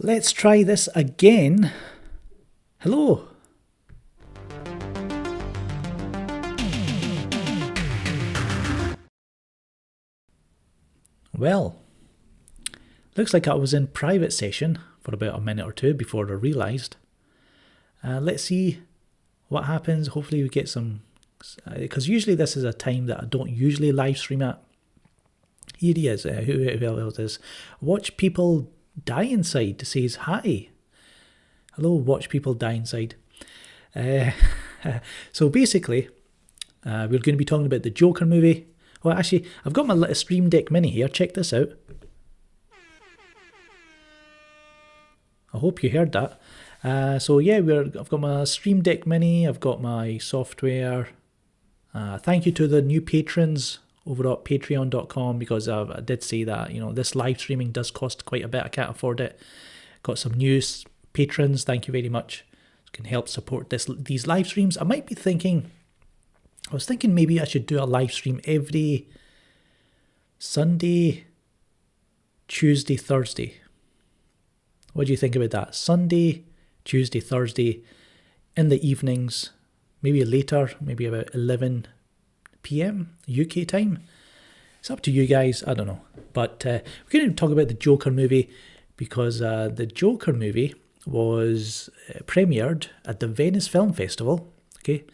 Let's try this again. Hello. Well, looks like I was in private session for about a minute or two before I realised. Let's see what happens. Hopefully we get some, because usually this is a time that I don't usually live stream at. Here he is. Who else is? Watch People Die Inside says hi. Hello, Watch People Die Inside. So basically, we're going to be talking about the Joker movie. Well, actually, I've got my little Stream Deck Mini here. Check this out. I hope you heard that. So yeah, I've got my Stream Deck Mini. I've got my software. Thank you to the new patrons over at patreon.com, because I did say that, this live streaming does cost quite a bit. I can't afford it. Got some new patrons. Thank you very much. You can help support these live streams. I was thinking maybe I should do a live stream every Sunday, Tuesday, Thursday. What do you think about that? Sunday, Tuesday, Thursday in the evenings, maybe later, maybe about 11 p.m. UK time. It's up to you guys. I don't know. But we're going to talk about the Joker movie, because the Joker movie was premiered at the Venice Film Festival. Okay,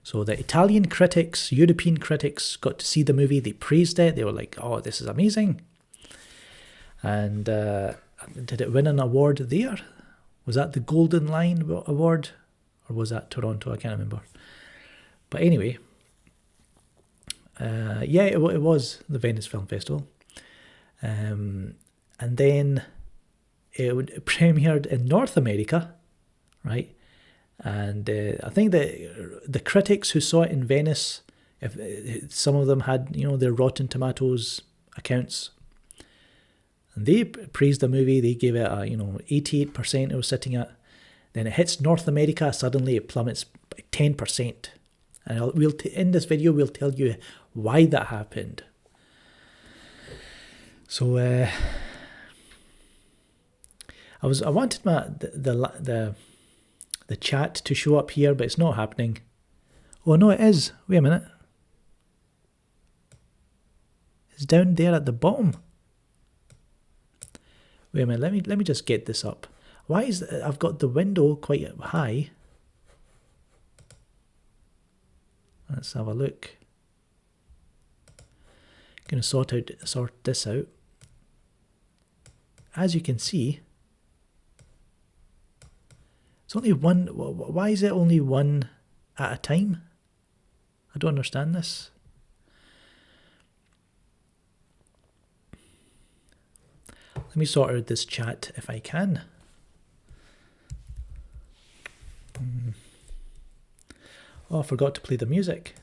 so the Italian critics, European critics got to see the movie. They praised it. They were like, "Oh, this is amazing." And did it win an award there? Was that the Golden Lion Award, or was that Toronto? I can't remember. But anyway, yeah, it was the Venice Film Festival. And then it premiered in North America, right? And I think that the critics who saw it in Venice, if some of them had, their Rotten Tomatoes accounts, and they praised the movie. They gave it a, 88% it was sitting at. Then it hits North America, suddenly it plummets by 10%. And in this video, we'll tell you why that happened. So I wanted the chat to show up here, but it's not happening. Oh no, it is. Wait a minute. It's down there at the bottom. Wait a minute. Let me just get this up. Why is I've got the window quite high? Let's have a look. Going to sort this out. As you can see, it's only one. Why is it only one at a time? I don't understand this. Let me sort out this chat if I can. Oh, I forgot to play the music.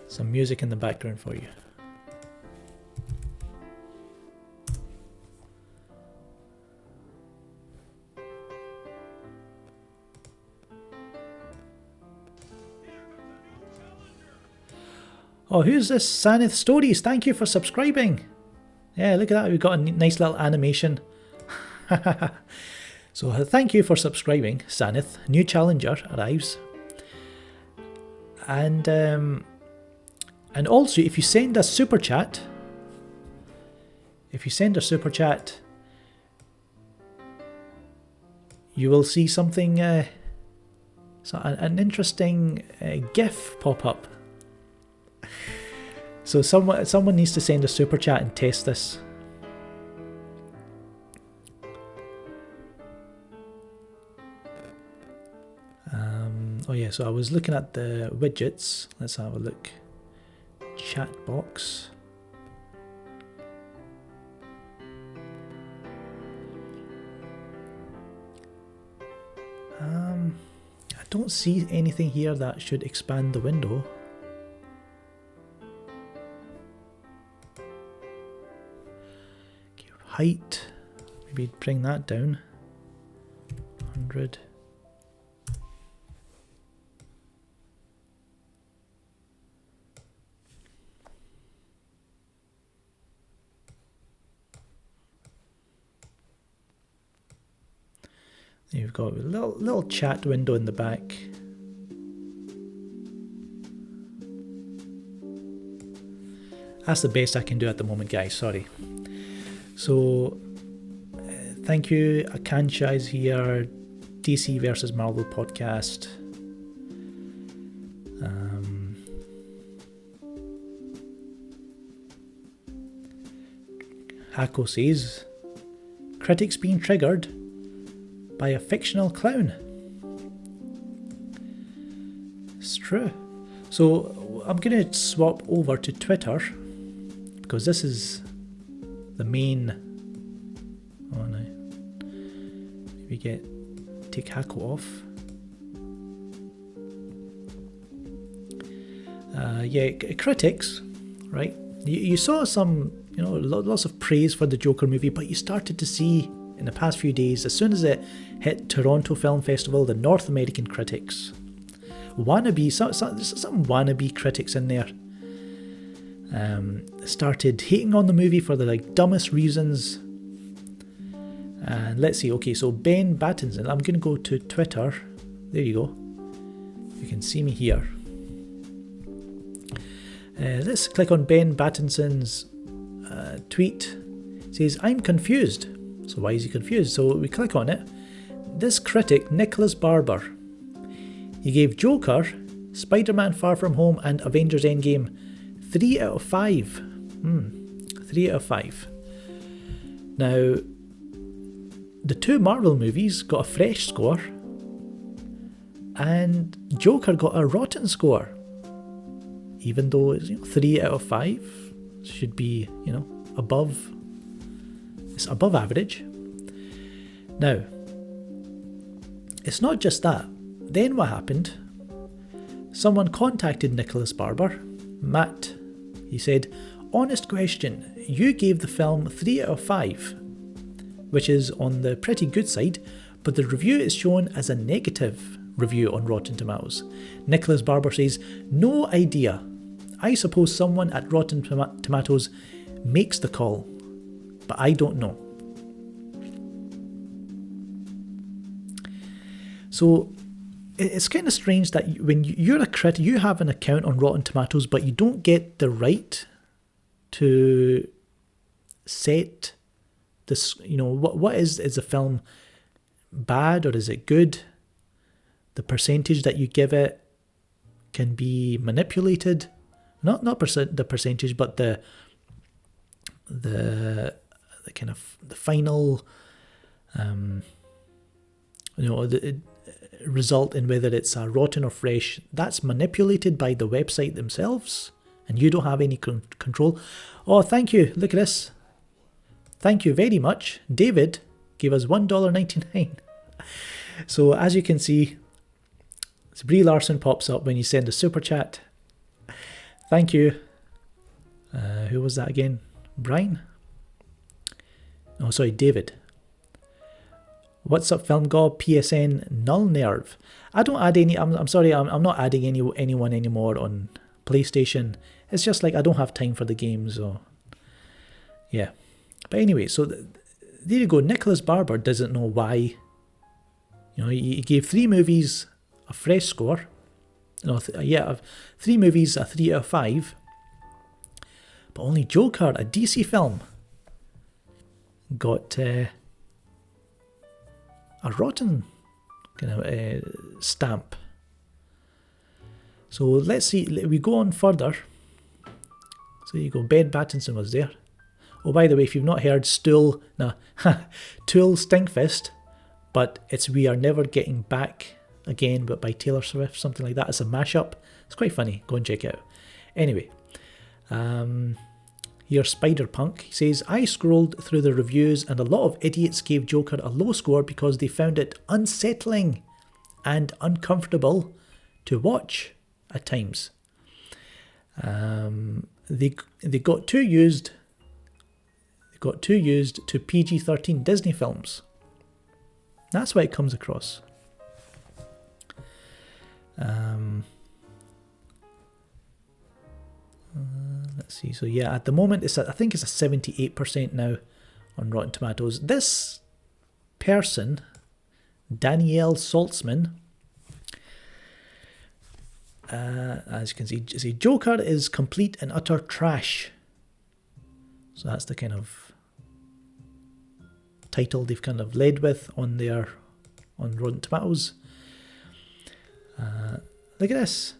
Some music in the background for you. Oh, who's this? Sanith Stories. Thank you for subscribing. Yeah, look at that. We've got a nice little animation. So thank you for subscribing, Sanith. New challenger arrives. And also, if you send a super chat, you will see something, an interesting GIF pop up. So someone needs to send a super chat and test this. Oh yeah, so I was looking at the widgets. Let's have a look. Chat box. I don't see anything here that should expand the window. Okay, height. Maybe bring that down. 100. You've got a little chat window in the back. That's the best I can do at the moment, guys. Sorry. So, thank you. Akansha is here. DC versus Marvel podcast. Hako says, critics being triggered by a fictional clown. It's true. So I'm going to swap over to Twitter because this is the main. Oh no. We take Hako off. Critics, right? You saw some, lots of praise for the Joker movie, but you started to see in the past few days, as soon as it hit Toronto Film Festival, the North American critics, some wannabe critics in there, started hating on the movie for the dumbest reasons. And let's see, okay, so Ben Battinson, I'm going to go to Twitter. There you go. You can see me here. Let's click on Ben Battinson's tweet. It says, I'm confused. So why is he confused? So we click on it. This critic, Nicholas Barber, he gave Joker, Spider-Man Far From Home and Avengers Endgame 3 out of 5. 3 out of 5. Now, the two Marvel movies got a fresh score and Joker got a rotten score. Even though it's 3 out of 5, should be, above. It's above average. Now, it's not just that. Then what happened? Someone contacted Nicholas Barber, Matt. He said, honest question, you gave the film 3 out of 5, which is on the pretty good side, but the review is shown as a negative review on Rotten Tomatoes. Nicholas Barber says, no idea. I suppose someone at Rotten Tomatoes makes the call, but I don't know. So it's kind of strange that when you're a critic, you have an account on Rotten Tomatoes, but you don't get the right to set this, what is a film bad or is it good? The percentage that you give it can be manipulated. Not the percentage, but the kind of the final the result in whether it's a rotten or fresh, that's manipulated by the website themselves and you don't have any control. Oh, thank you. Look at this. Thank you very much. David gave us $1.99. So as you can see, Brie Larson pops up when you send a super chat. Thank you. Who was that again? Brian? Oh, sorry, David. What's up, Film Gob? PSN Null Nerve. I don't add any. I'm sorry. I'm not adding anyone anymore on PlayStation. It's just like I don't have time for the game. So yeah. But anyway, so there you go. Nicholas Barber doesn't know why. He gave 3 movies a fresh score. No, 3 movies a 3 out of 5. But only Joker, a DC film, got a rotten kind of stamp. So let's see. We go on further. So you go. Ben Battinson was there. Oh, by the way, if you've not heard Tool Stinkfist, but it's We Are Never Getting Back Again, but by Taylor Swift, something like that. It's a mashup. It's quite funny. Go and check it out. Anyway, here Spider-Punk, he says, I scrolled through the reviews and a lot of idiots gave Joker a low score because they found it unsettling and uncomfortable to watch at times. They got too used to PG-13 Disney films. That's why it comes across. Let's see. So yeah, at the moment I think it's a 78% now on Rotten Tomatoes. This person, Danielle Saltzman. As you can see, Joker is complete and utter trash. So that's the kind of title they've kind of led with on Rotten Tomatoes. Look at this.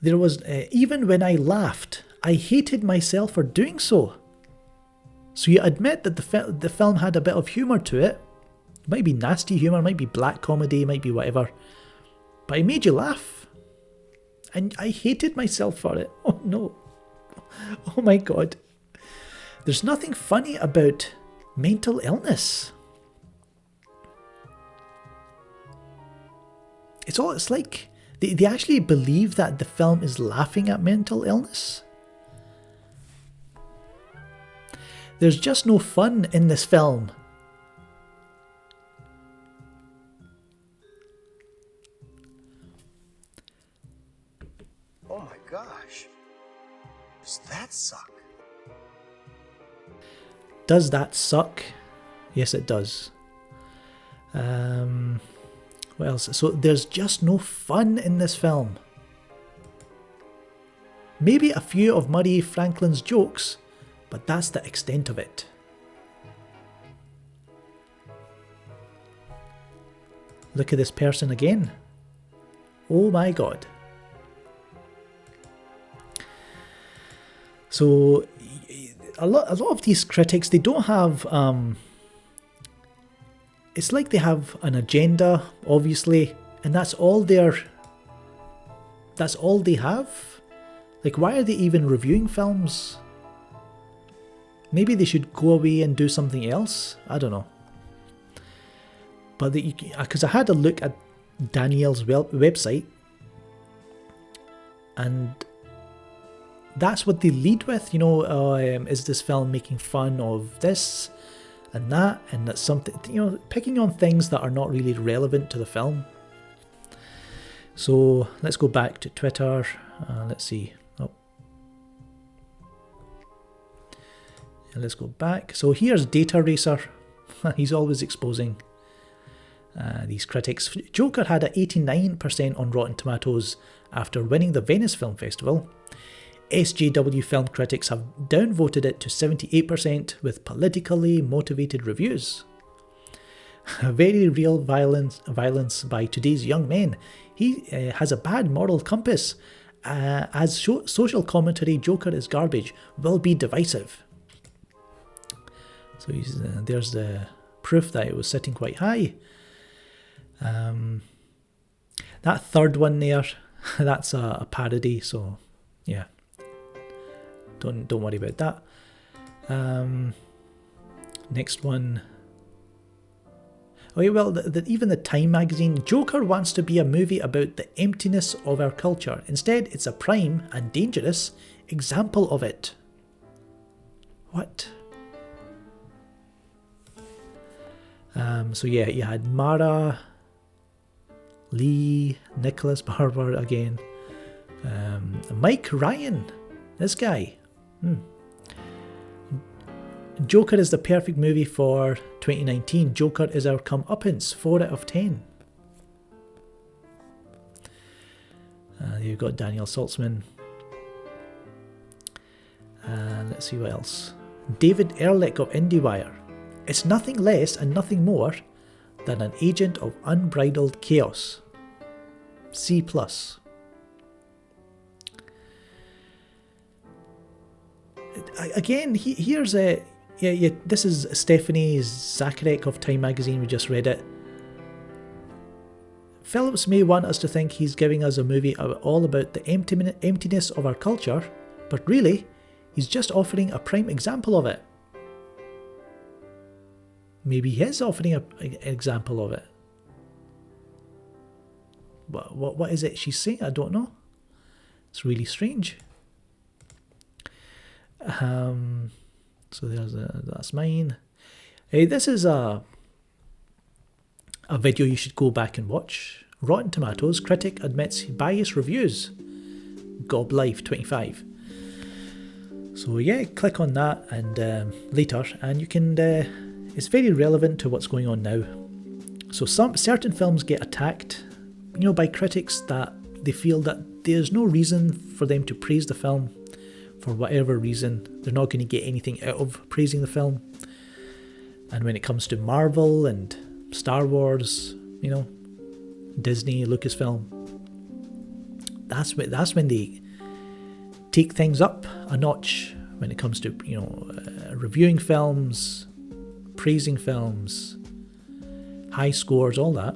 There was, even when I laughed, I hated myself for doing so. So you admit that the film had a bit of humour to it. It might be nasty humour, might be black comedy, might be whatever. But it made you laugh. And I hated myself for it. Oh no. Oh my god. There's nothing funny about mental illness. It's like they actually believe that the film is laughing at mental illness. There's just no fun in this film. Oh my gosh. Does that suck? Does that suck? Yes, it does. What else? So there's just no fun in this film. Maybe a few of Murray Franklin's jokes, but that's the extent of it. Look at this person again. Oh my god. So a lot of these critics, they don't have it's like they have an agenda, obviously, and that's all they have. Like, why are they even reviewing films? Maybe they should go away and do something else. I don't know. But because I had a look at Danielle's website, and that's what they lead with, you know. Is this film making fun of this and that, and that's something, you know, picking on things that are not really relevant to the film. So let's go back to Twitter. Let's see. Oh, and let's go back. So here's Data Racer. He's always exposing these critics. Joker had an 89% on Rotten Tomatoes after winning the Venice Film Festival. SJW film critics have downvoted it to 78% with politically motivated reviews. Very real violence by today's young men. He has a bad moral compass. As social commentary, Joker is garbage, will be divisive. So there's the proof that it was sitting quite high. That third one there, that's a parody, so yeah. Don't worry about that. Next one. Oh yeah, well, even the Time magazine, Joker wants to be a movie about the emptiness of our culture. Instead, it's a prime and dangerous example of it. What? So yeah, you had Mara, Lee, Nicholas Barber again, Mike Ryan, this guy. Joker is the perfect movie for 2019. Joker is our comeuppance, 4 out of 10. You've got Daniel Saltzman. Let's see what else. David Ehrlich of IndieWire. It's nothing less and nothing more than an agent of unbridled chaos. C+. Again, here's a... Yeah, this is Stephanie Zacharek of Time magazine, we just read it. Phillips may want us to think he's giving us a movie all about the emptiness of our culture, but really, he's just offering a prime example of it. Maybe he is offering an example of it. What is it she's saying? I don't know. It's really strange. So that's mine. This is a video you should go back and watch. Rotten Tomatoes critic admits biased reviews. Gob Life 25. So yeah, click on that and later, and you can. It's very relevant to what's going on now. So some certain films get attacked, by critics that they feel that there's no reason for them to praise the film for whatever reason. They're not going to get anything out of praising the film. And when it comes to Marvel and Star Wars, Disney, Lucasfilm, that's when they take things up a notch when it comes to, reviewing films, praising films, high scores, all that.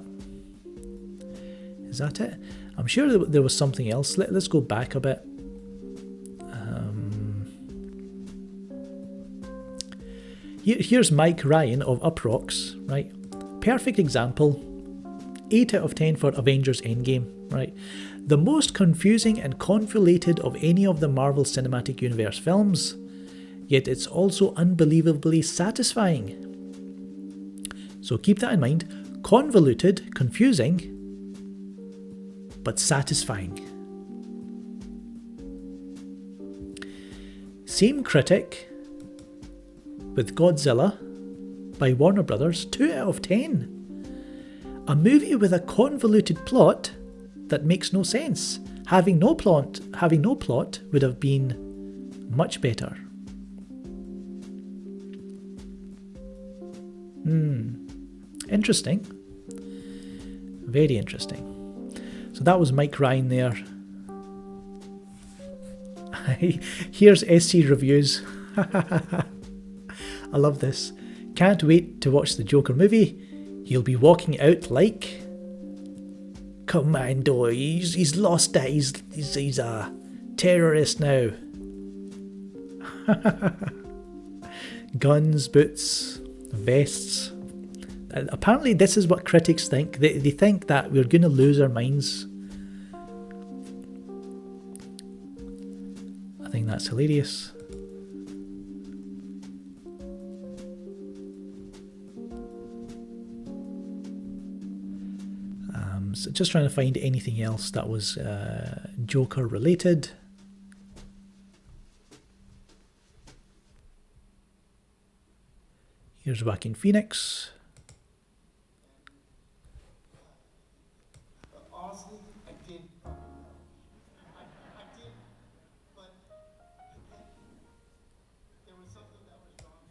Is that it? I'm sure there was something else. Let's go back a bit. Here's Mike Ryan of Uprocks, right? Perfect example. 8 out of 10 for Avengers Endgame, right? The most confusing and convoluted of any of the Marvel Cinematic Universe films, yet it's also unbelievably satisfying. So keep that in mind. Convoluted, confusing, but satisfying. Same critic with Godzilla by Warner Brothers, 2 out of 10. A movie with a convoluted plot that makes no sense. Having no plot would have been much better. Interesting. Very interesting. So that was Mike Ryan there. Here's SC Reviews. I love this. Can't wait to watch the Joker movie. He'll be walking out like Commando. He's lost it. He's a terrorist now. Guns, boots, vests. Apparently this is what critics think. They think that we're going to lose our minds. I think that's hilarious. So just trying to find anything else that was Joker related. Here's Joaquin Phoenix. Honestly, I did, but there was something that was wrong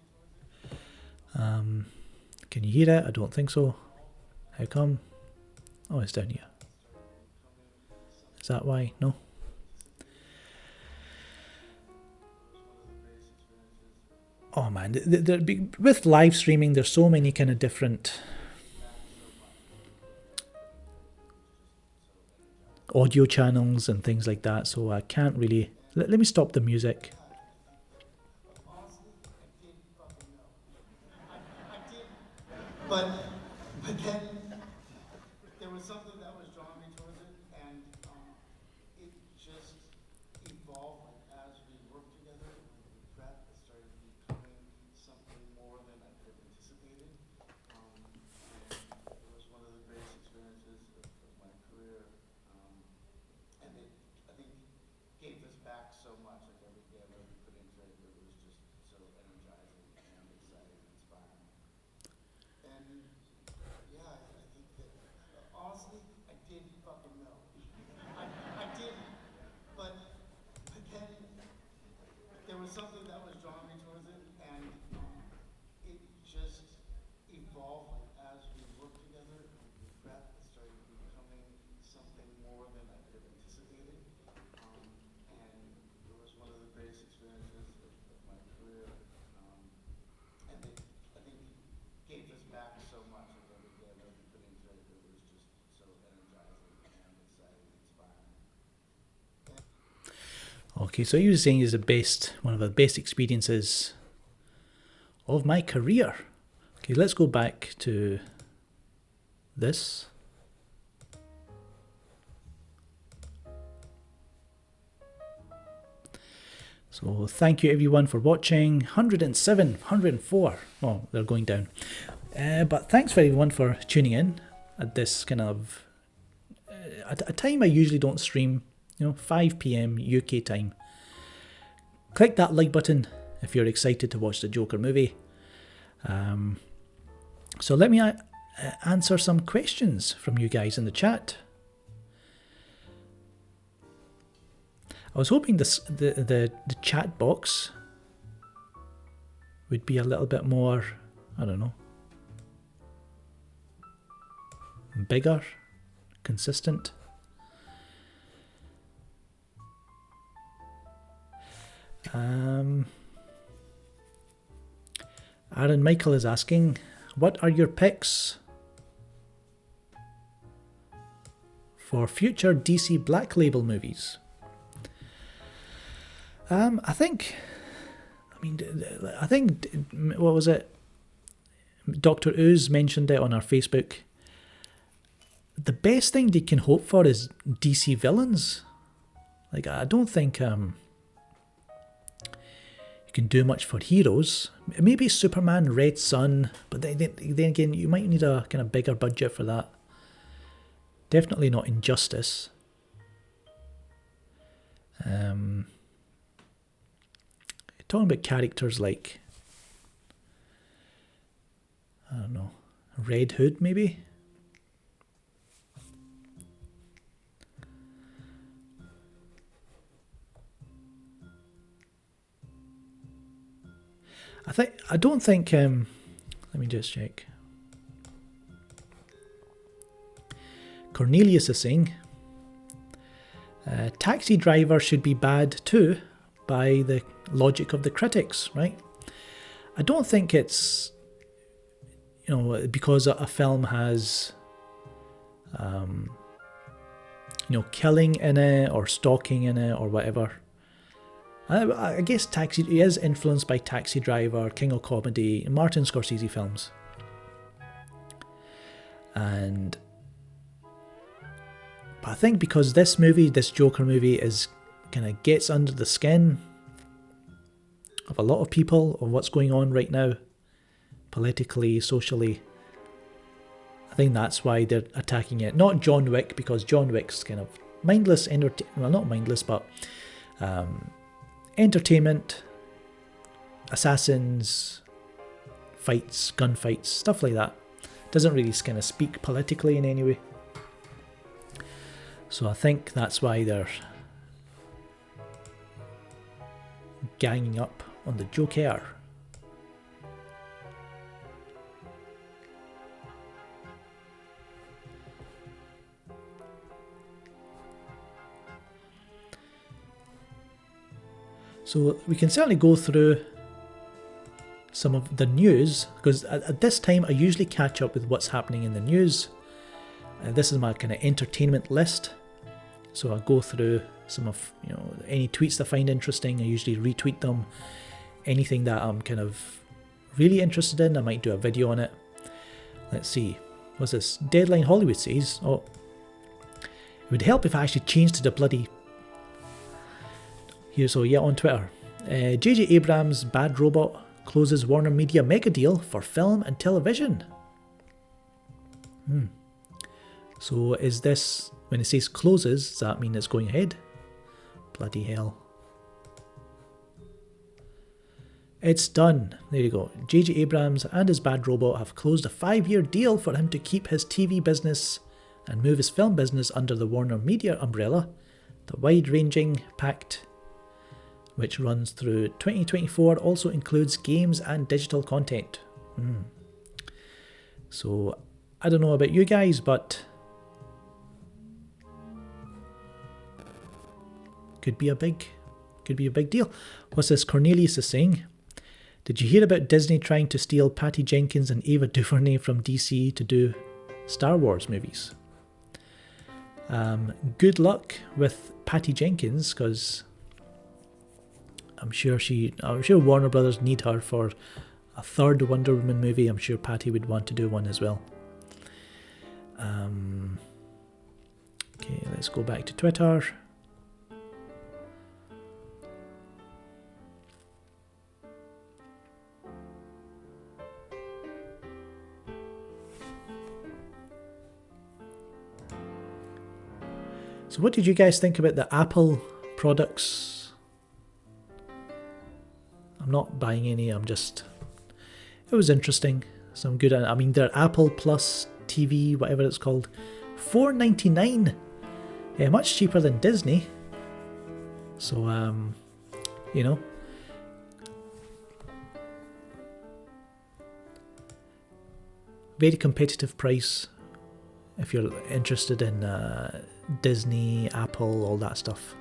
towards it. Can you hear it? I don't think so. How come? Oh, it's down here. Is that why? No? Oh man, with live streaming, there's so many kind of different audio channels and things like that, so I can't really... Let me stop the music. Honestly, I did fucking know. I did, but then there was something that was drawing me towards it, and it just evolved as we worked together and we prepped. It started becoming something more than I could have anticipated. And it was one of the greatest experiences of my career. And it, I think, gave us back so much. Like every day that we put into it, it was just so energizing and exciting and inspiring. And yeah, I think that honestly, I did fucking know. I did, but then there was something that was drawing me towards it, and it just evolved as we worked together and we prepped. It started becoming something more than I could have anticipated. And it was one of the greatest experiences of my career. And it, I think, gave us back so much. Like every day that we put into it, it was just so energizing and exciting and inspiring. Okay, so he was saying is one of the best experiences of my career. Okay, let's go back to this. So thank you everyone for watching. 107, 104. Oh, they're going down. But thanks for everyone for tuning in at this kind of at a time I usually don't stream. 5 p.m. UK time. Click that like button if you're excited to watch the Joker movie. So let me answer some questions from you guys in the chat. I was hoping the chat box would be a little bit more, I don't know, bigger, consistent. Aaron Michael is asking, what are your picks for future DC Black Label movies? I think, what was it? Dr. Ooze mentioned it on our Facebook. The best thing they can hope for is DC villains. Like, I don't think you can do much for heroes. Maybe Superman, Red Sun, but then again, you might need a kind of bigger budget for that. Definitely not Injustice. Talking about characters like, I don't know, Red Hood maybe? I don't think, let me just check. Cornelius is saying, Taxi Driver should be bad too, by the logic of the critics, right? I don't think it's, because a film has, killing in it or stalking in it or whatever. I guess he is influenced by Taxi Driver, King of Comedy, and Martin Scorsese films. But I think because this Joker movie kind of gets under the skin of a lot of people of what's going on right now, politically, socially. I think that's why they're attacking it. Not John Wick, because John Wick's kind of mindless, not mindless, but entertainment, assassins, fights, gunfights, stuff like that. Doesn't really kind of speak politically in any way. So I think that's why they're ganging up on the Joker. So we can certainly go through some of the news, because at this time I usually catch up with what's happening in the news. This is my kind of entertainment list. So I go through some of, any tweets that I find interesting, I usually retweet them. Anything that I'm kind of really interested in, I might do a video on it. Let's see, what's this? Deadline Hollywood says, it would help if I actually changed to the bloody... Here, so yeah, on Twitter. J.J. Abrams' Bad Robot closes Warner Media mega deal for film and television. So is this, when it says closes, does that mean it's going ahead? Bloody hell. It's done. There you go. J.J. Abrams and his Bad Robot have closed a 5-year deal for him to keep his TV business and move his film business under the Warner Media umbrella. The wide-ranging pact, which runs through 2024, also includes games and digital content. So, I don't know about you guys, but could be a big deal. What's this? Cornelius is saying, did you hear about Disney trying to steal Patty Jenkins and Ava DuVernay from DC to do Star Wars movies? Good luck with Patty Jenkins, because I'm sure Warner Brothers need her for a third Wonder Woman movie. I'm sure Patty would want to do one as well. Okay, let's go back to Twitter. So what did you guys think about the Apple products? I'm not buying any, it was interesting. some good. I mean, their Apple Plus TV, whatever it's called, $4.99. Yeah, much cheaper than Disney. So, you know. Very competitive price if you're interested in Disney, Apple, all that stuff.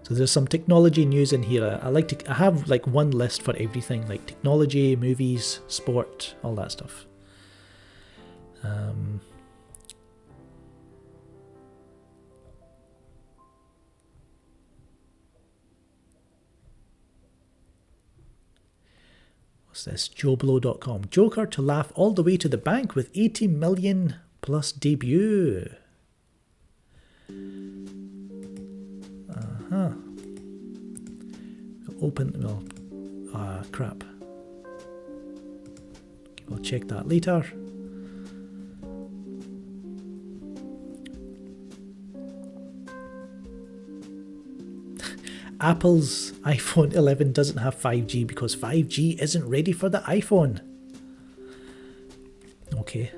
So there's some technology news in here. I have like one list for everything, like technology, movies, sport, all that stuff. What's this? JoeBlow.com. Joker to laugh all the way to the bank with 80 million plus debut. Crap. We'll check that later. Apple's iPhone 11 doesn't have 5G because 5G isn't ready for the iPhone. Okay.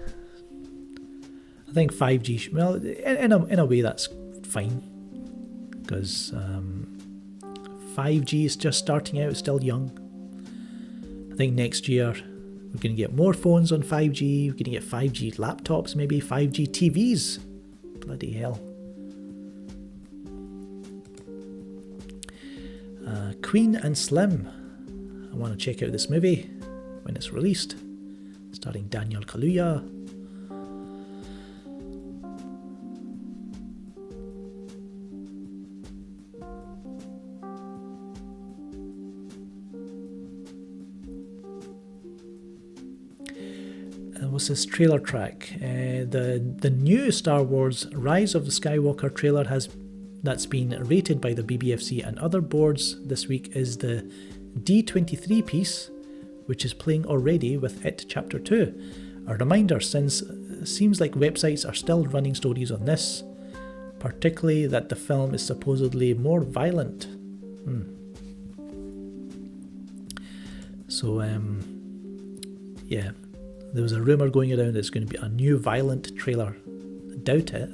I think 5G, well, in a way that's fine. Because 5G is just starting out, it's still young. I think next year we're going to get more phones on 5G, we're going to get 5G laptops, maybe 5G TVs. Bloody hell. Queen and Slim. I want to check out this movie when it's released. Starring Daniel Kaluuya. What's this trailer track? The new Star Wars Rise of the Skywalker trailer that's been rated by the BBFC and other boards this week is the D23 piece, which is playing already with It Chapter 2. A reminder, since it seems like websites are still running stories on this, particularly that the film is supposedly more violent. So, yeah, there was a rumour going around it's going to be a new violent trailer. I doubt it.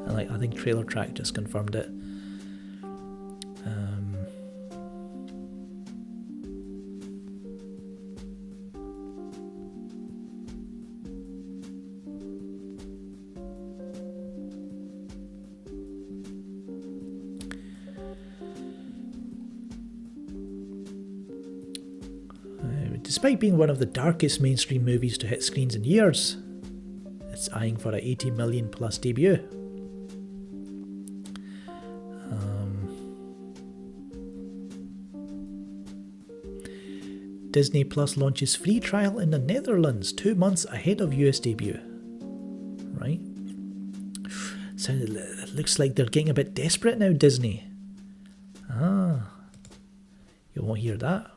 And I think Trailer Track just confirmed it. Despite being one of the darkest mainstream movies to hit screens in years, it's eyeing for an 80 million plus debut. Disney Plus launches free trial in the Netherlands 2 months ahead of US debut. Right? So it looks like they're getting a bit desperate now, Disney. You won't hear that.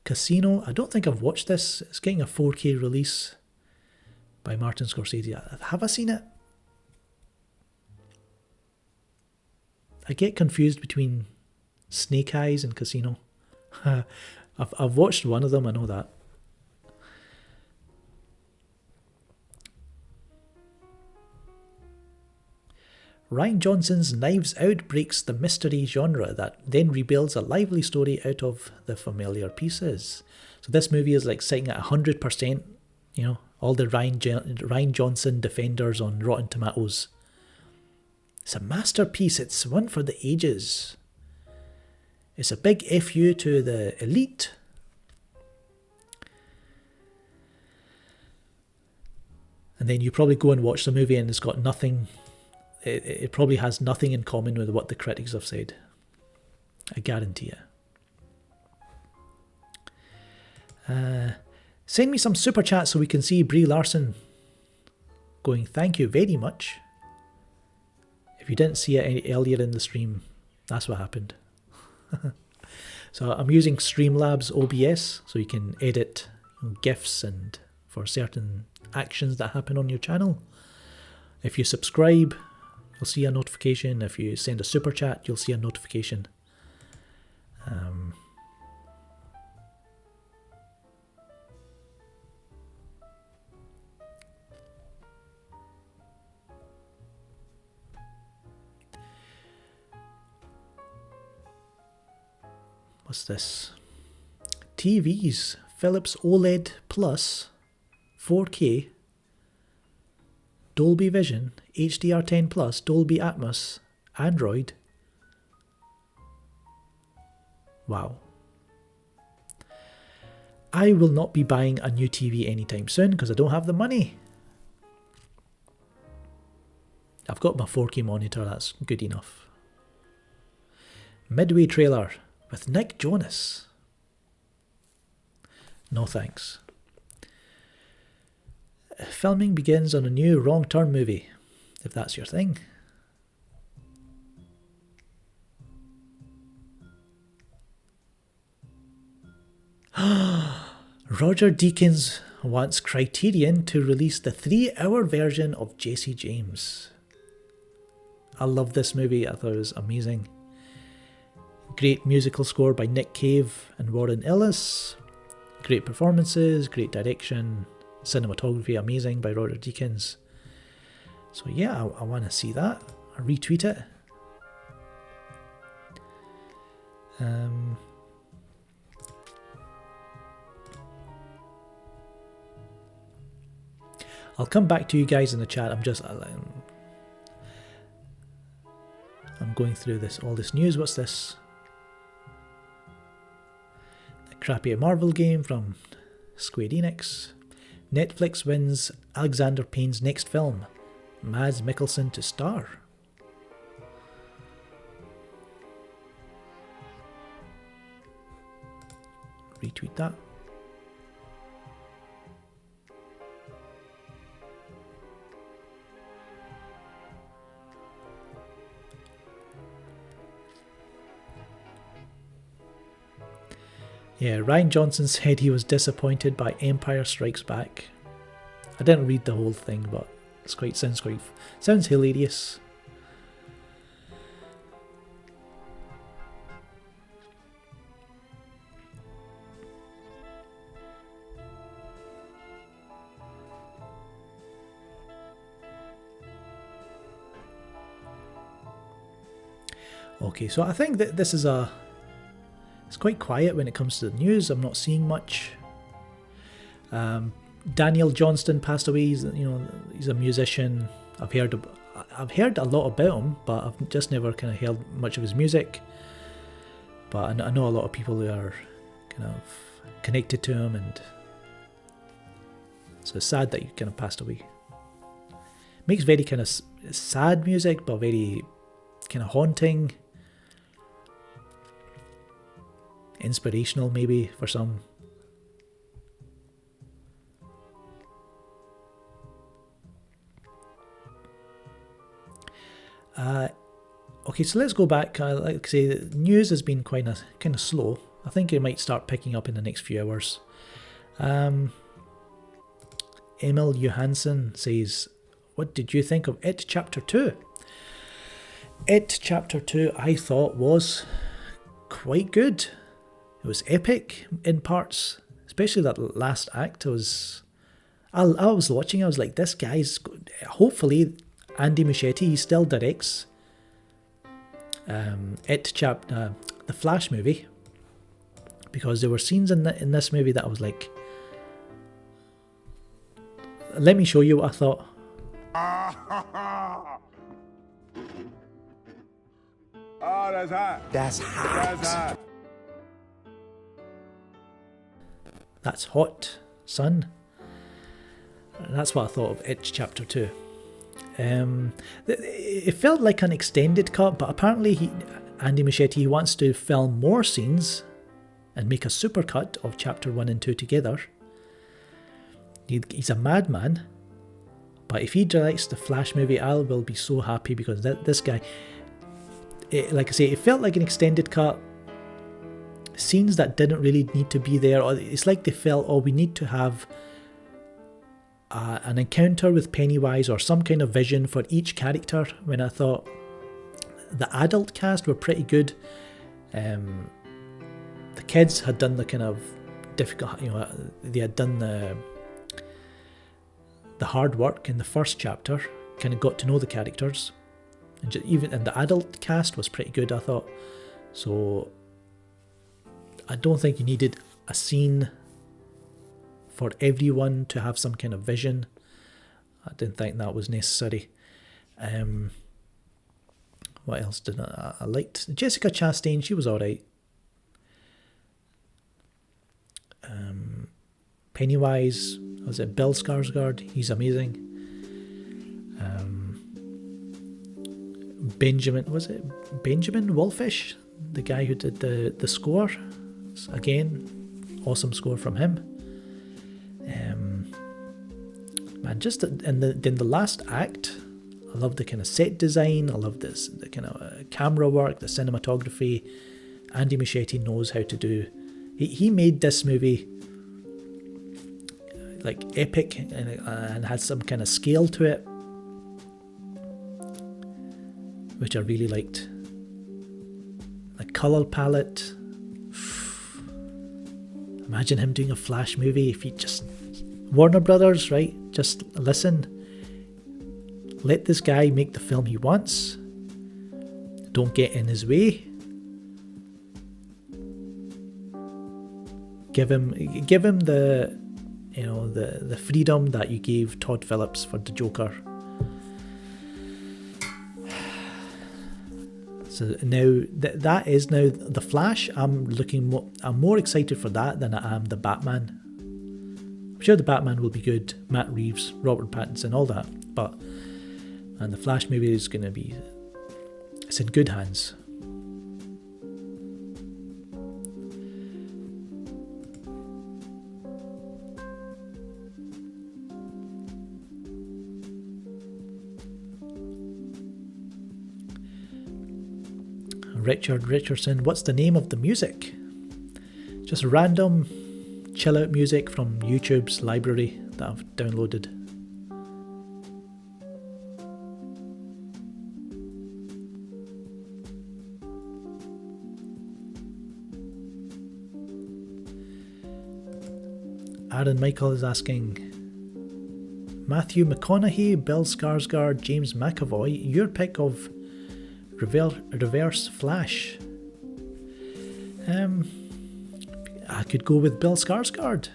Casino, I don't think I've watched this. It's getting a 4K release by Martin Scorsese. Have I seen it? I get confused between Snake Eyes and Casino. I've watched one of them, I know that. Rian Johnson's Knives Out breaks the mystery genre that then rebuilds a lively story out of the familiar pieces. So this movie is like sitting at 100%, you know, all the Rian Johnson defenders on Rotten Tomatoes. It's a masterpiece, it's one for the ages. It's a big FU to the elite. And then you probably go and watch the movie and it's got nothing... It probably has nothing in common with what the critics have said. I guarantee it. Send me some super chats so we can see Brie Larson going, thank you very much. If you didn't see it any earlier in the stream, that's what happened. So I'm using Streamlabs OBS so you can edit GIFs and for certain actions that happen on your channel. If you subscribe, you'll see a notification. If you send a super chat, you'll see a notification. What's this? TVs, Philips OLED Plus, 4K, Dolby Vision, HDR10 Plus, Dolby Atmos, Android. Wow. I will not be buying a new TV anytime soon because I don't have the money. I've got my 4K monitor, that's good enough. Midway trailer with Nick Jonas. No thanks. Filming begins on a new Wrong Turn movie, if that's your thing. Roger Deakins wants Criterion to release the 3-hour version of Jesse James. I love this movie, I thought it was amazing. Great musical score by Nick Cave and Warren Ellis. Great performances, great direction, cinematography amazing by Roger Deakins. So yeah, I want to see that. I'll retweet it. I'll come back to you guys in the chat. I'm going through all this news. What's this? Crappy Marvel game from Square Enix. Netflix wins Alexander Payne's next film. Mads Mikkelsen to star. Retweet that. Yeah, Ryan Johnson said he was disappointed by Empire Strikes Back. I didn't read the whole thing, but sounds hilarious. Okay, so I think that this is it's quite quiet when it comes to the news. I'm not seeing much. Daniel Johnston passed away. He's a musician. I've heard a lot about him, but I've just never kind of heard much of his music. But I know a lot of people who are kind of connected to him, and so it's sad that he kind of passed away. Makes very kind of sad music, but very kind of haunting. Inspirational maybe for some. Okay, so let's go back. Like I say, the news has been kind of slow. I think it might start picking up in the next few hours. Emil Johansson says, what did you think of It Chapter 2? It Chapter 2 I thought was quite good. It was epic in parts, especially that last act. I was watching, I was like, this guy's, hopefully Andy Muschietti, he still directs the Flash movie, because there were scenes in this movie that I was like, let me show you what I thought. Oh, that's hot. That's hot. That's hot. That's hot, son. And that's what I thought of It Chapter 2. It felt like an extended cut, but apparently Andy Muschietti wants to film more scenes and make a supercut of Chapter 1 and 2 together. He's a madman, but if he directs the Flash movie, I will be so happy, because this guy, like I say, it felt like an extended cut. Scenes that didn't really need to be there, or it's like they felt, oh, we need to have an encounter with Pennywise or some kind of vision for each character. When I thought the adult cast were pretty good. The kids had done the kind of difficult, they had done the hard work in the first chapter, kind of got to know the characters, and the adult cast was pretty good, I thought. So I don't think you needed a scene for everyone to have some kind of vision. I didn't think that was necessary. What else did I liked? Jessica Chastain, she was alright. Pennywise, was it Bill Skarsgård? He's amazing. Benjamin Wolfish, the guy who did the score? Again, awesome score from him. Man, just in the last act, I love the kind of set design. I love the kind of camera work, the cinematography. Andy Muschietti knows how to do. He made this movie like epic and had some kind of scale to it, which I really liked. The colour palette. Imagine him doing a Flash movie. If you just Warner Brothers, right? Just listen. Let this guy make the film he wants. Don't get in his way. Give him the the freedom that you gave Todd Phillips for the Joker. So now that is now the Flash. I'm more excited for that than I am the Batman. I'm sure the Batman will be good. Matt Reeves, Robert Pattinson, all that. And the Flash movie is going to be, it's in good hands. Richard Richardson, what's the name of the music? Just random chill out music from YouTube's library that I've downloaded. Aaron Michael is asking, Matthew McConaughey, Bill Skarsgård, James McAvoy, your pick of Reverse Flash. I could go with Bill Skarsgård.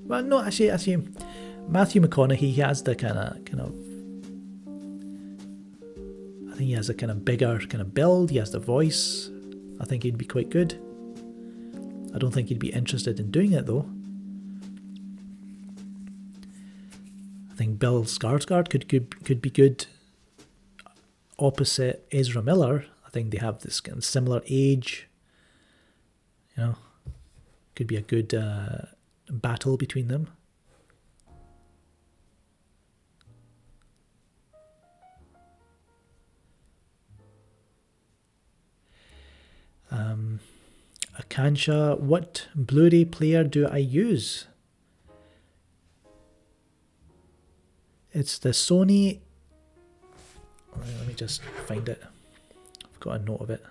Well, no, actually, Matthew McConaughey, he has the kind of. I think he has a kind of bigger kind of build. He has the voice. I think he'd be quite good. I don't think he'd be interested in doing it though. I think Bill Skarsgård could be good. Opposite Ezra Miller, I think they have this kind of similar age. Could be a good battle between them. Akansha, what Blu-ray player do I use? It's the Sony. Let me just find it. I've got a note of it.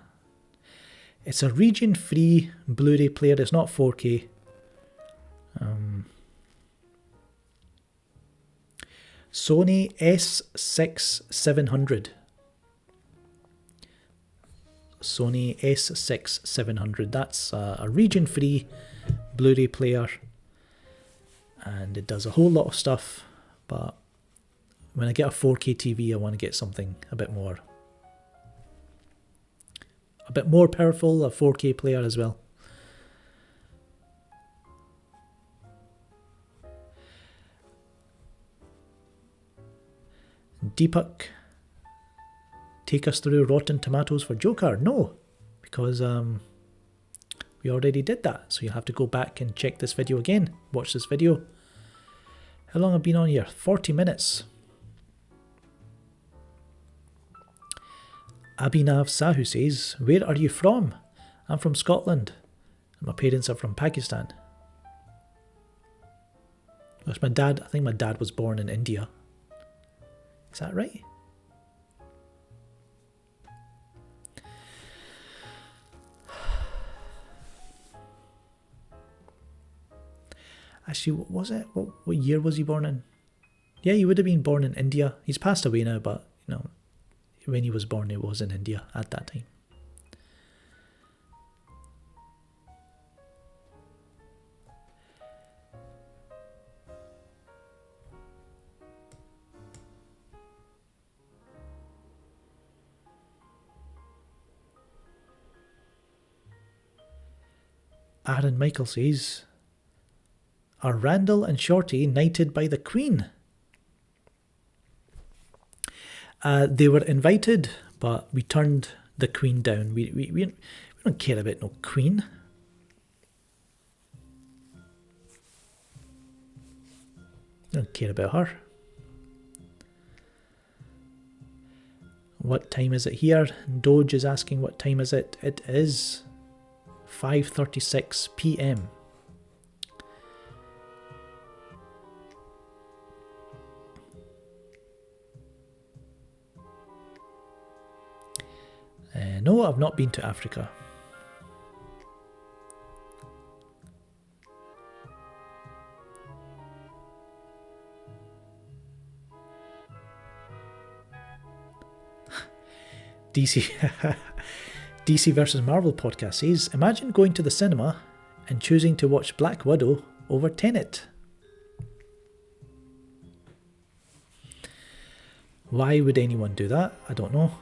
It's a region-free Blu-ray player. It's not 4K. Sony S6-700. Sony S6-700. That's a region-free Blu-ray player. And it does a whole lot of stuff. But when I get a 4K TV, I want to get something a bit more powerful, a 4K player as well. Deepak, take us through Rotten Tomatoes for Joker. No, because we already did that. So you'll have to go back and check this video again. Watch this video. How long have I been on here? 40 minutes. Abhinav Sahu says, where are you from? I'm from Scotland. And my parents are from Pakistan. That's my dad. I think my dad was born in India. Is that right? Actually, what was it? What year was he born in? Yeah, he would have been born in India. He's passed away now, but when he was born, he was in India at that time. Aaron Michael says, are Randall and Shorty knighted by the Queen? They were invited, but we turned the Queen down. We don't care about no Queen. We don't care about her. What time is it here? Doge is asking what time is it. It is 5:36 p.m. No, I've not been to Africa. DC versus Marvel podcast says, imagine going to the cinema and choosing to watch Black Widow over Tenet. Why would anyone do that? I don't know.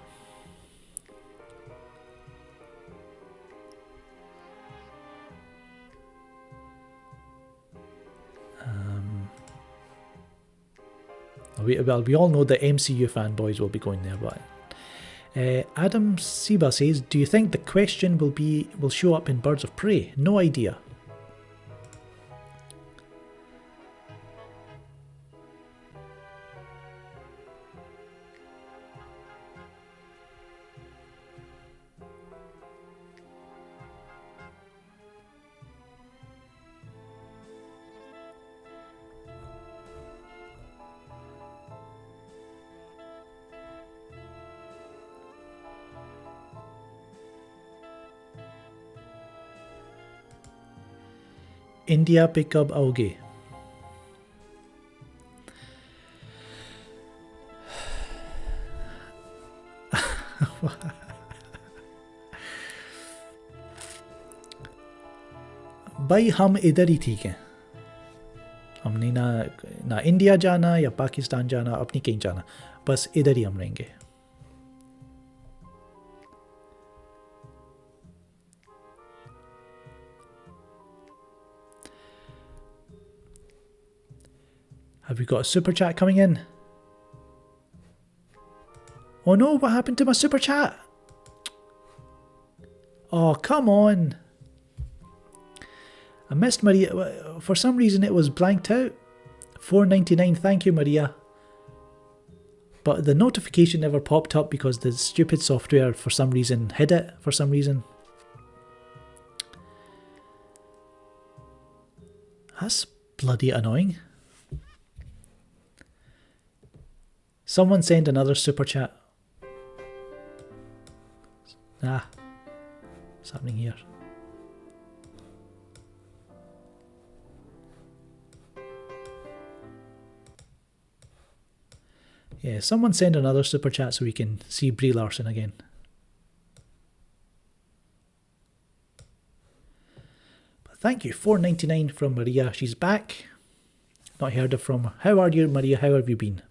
We all know the MCU fanboys will be going there, but Adam Siba says, do you think the question will show up in Birds of Prey? No idea. India पे कब आओगे? भाई हम इधर ही ठीक हैं. हमने ना इंडिया जाना या पाकिस्तान जाना, अपनी कहीं जाना, बस इधर ही हम रहेंगे. Have we got a super chat coming in? Oh no, what happened to my super chat? Oh, come on. I missed Maria. For some reason it was blanked out. $4.99, thank you Maria. But the notification never popped up because the stupid software for some reason hid it for some reason. That's bloody annoying. Someone send another super chat. What's happening here? Yeah, someone send another super chat so we can see Brie Larson again. But thank you, $4.99 from Maria. She's back. Not heard from her. How are you, Maria? How have you been?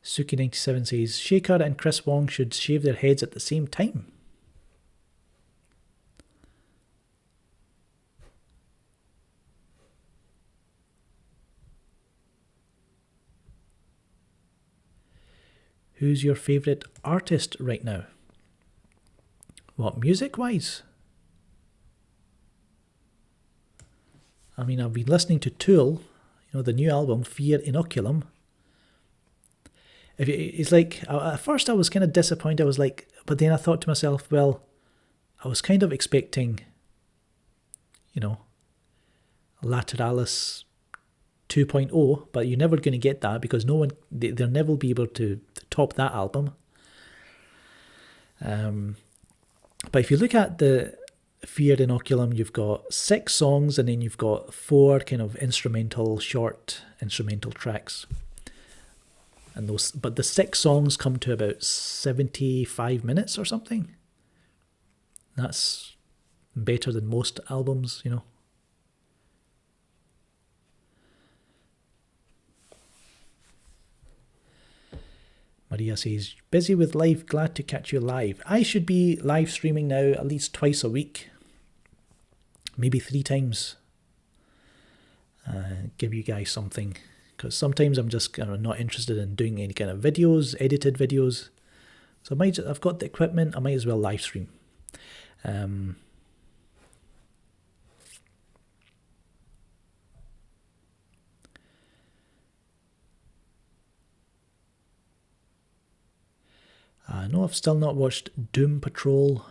Suki97 says, Shaker and Chris Wong should shave their heads at the same time. Who's your favourite artist right now? What, music-wise? I mean, I've been listening to Tool, the new album, Fear Inoculum. It's like, at first I was kind of disappointed. I was like, but then I thought to myself, well, I was kind of expecting, Lateralis 2.0, but you're never going to get that because they'll never be able to top that album. But if you look at the Fear Inoculum, you've got 6 songs and then you've got 4 kind of short instrumental tracks. But the 6 songs come to about 75 minutes or something. That's better than most albums, Maria says, busy with life, glad to catch you live. I should be live streaming now at least twice a week. Maybe 3 times. Give you guys something. Because sometimes I'm just kind of not interested in doing any kind of videos, edited videos. So I've got the equipment, I might as well live stream. No, I've still not watched Doom Patrol.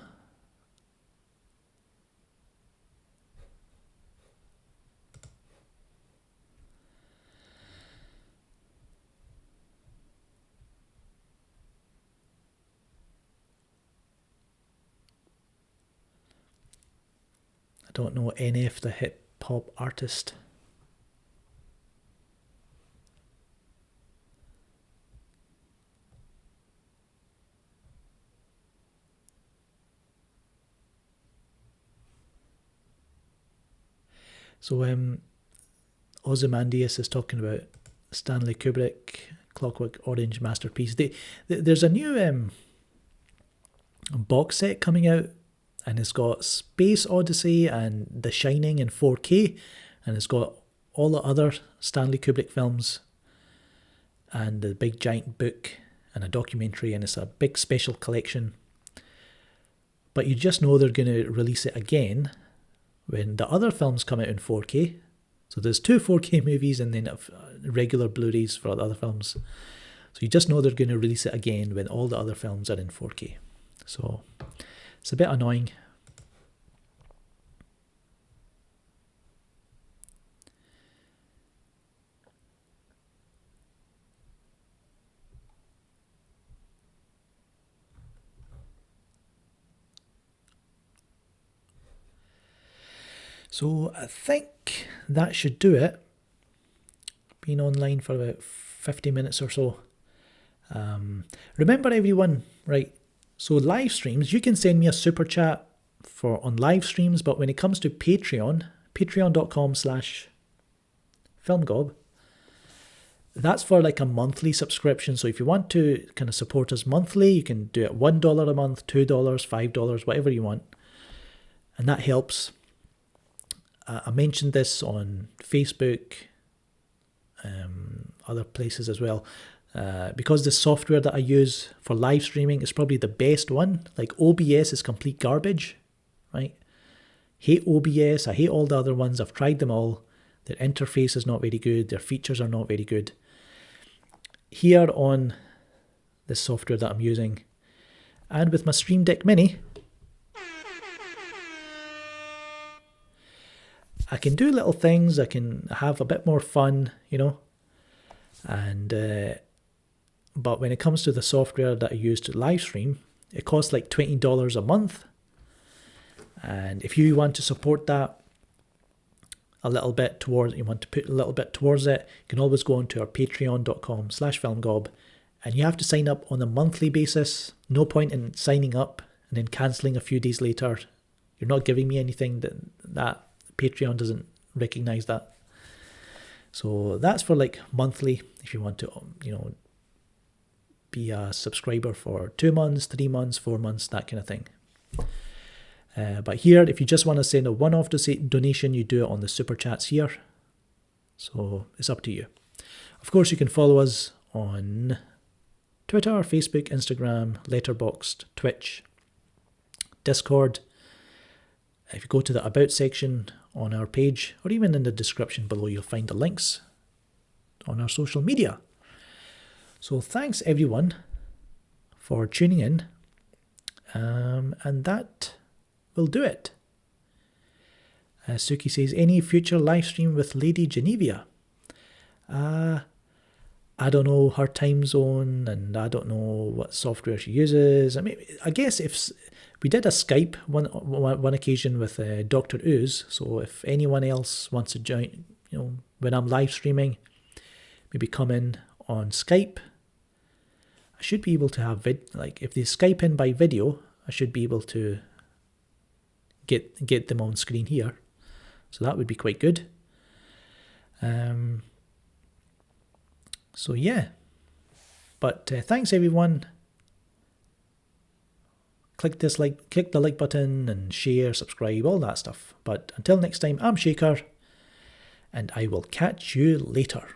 I don't know NF, the hip hop artist. So Ozymandias is talking about Stanley Kubrick, Clockwork Orange masterpiece. There's a new box set coming out, and it's got Space Odyssey and The Shining in 4K, and it's got all the other Stanley Kubrick films and the big giant book and a documentary, and it's a big special collection. But you just know they're going to release it again when the other films come out in 4K. So there's 2 4K movies and then regular Blu-rays for the other films. So you just know they're going to release it again when all the other films are in 4K. So it's a bit annoying. So I think that should do it. Been online for about 50 minutes or so. Remember everyone, right? So live streams, you can send me a super chat on live streams, but when it comes to Patreon, patreon.com/filmgob, that's for like a monthly subscription. So if you want to kind of support us monthly, you can do it $1 a month, $2, $5, whatever you want. And that helps. I mentioned this on Facebook, other places as well. Because the software that I use for live streaming is probably the best one. Like OBS is complete garbage, right? Hate OBS, I hate all the other ones. I've tried them all. Their interface is not very good. Their features are not very good. Here on the software that I'm using, and with my Stream Deck Mini, I can do little things. I can have a bit more fun, and but when it comes to the software that I use to live stream, it costs like $20 a month. And if you want to support that a little bit you want to put a little bit towards it, you can always go on to our patreon.com/filmgob, and you have to sign up on a monthly basis. No point in signing up and then cancelling a few days later. You're not giving me anything. That Patreon doesn't recognize that. So that's for like monthly, if you want to, be a subscriber for 2 months, 3 months, 4 months, that kind of thing. But here, if you just want to send a one-off donation, you do it on the super chats here. So it's up to you. Of course, you can follow us on Twitter, Facebook, Instagram, Letterboxd, Twitch, Discord. If you go to the About section on our page, or even in the description below, you'll find the links on our social media. So thanks everyone for tuning in, and that will do it. Suki says, any future live stream with Lady Genevia? I don't know her time zone, and I don't know what software she uses. I mean, I guess if we did a Skype one occasion with Dr. Ooze, so if anyone else wants to join, when I'm live streaming, maybe come in on Skype. I should be able to have if they Skype in by video, I should be able to get them on screen here. So that would be quite good. So yeah, but thanks everyone. Click the like button and share, subscribe, all that stuff. But until next time, I'm Shaker, and I will catch you later.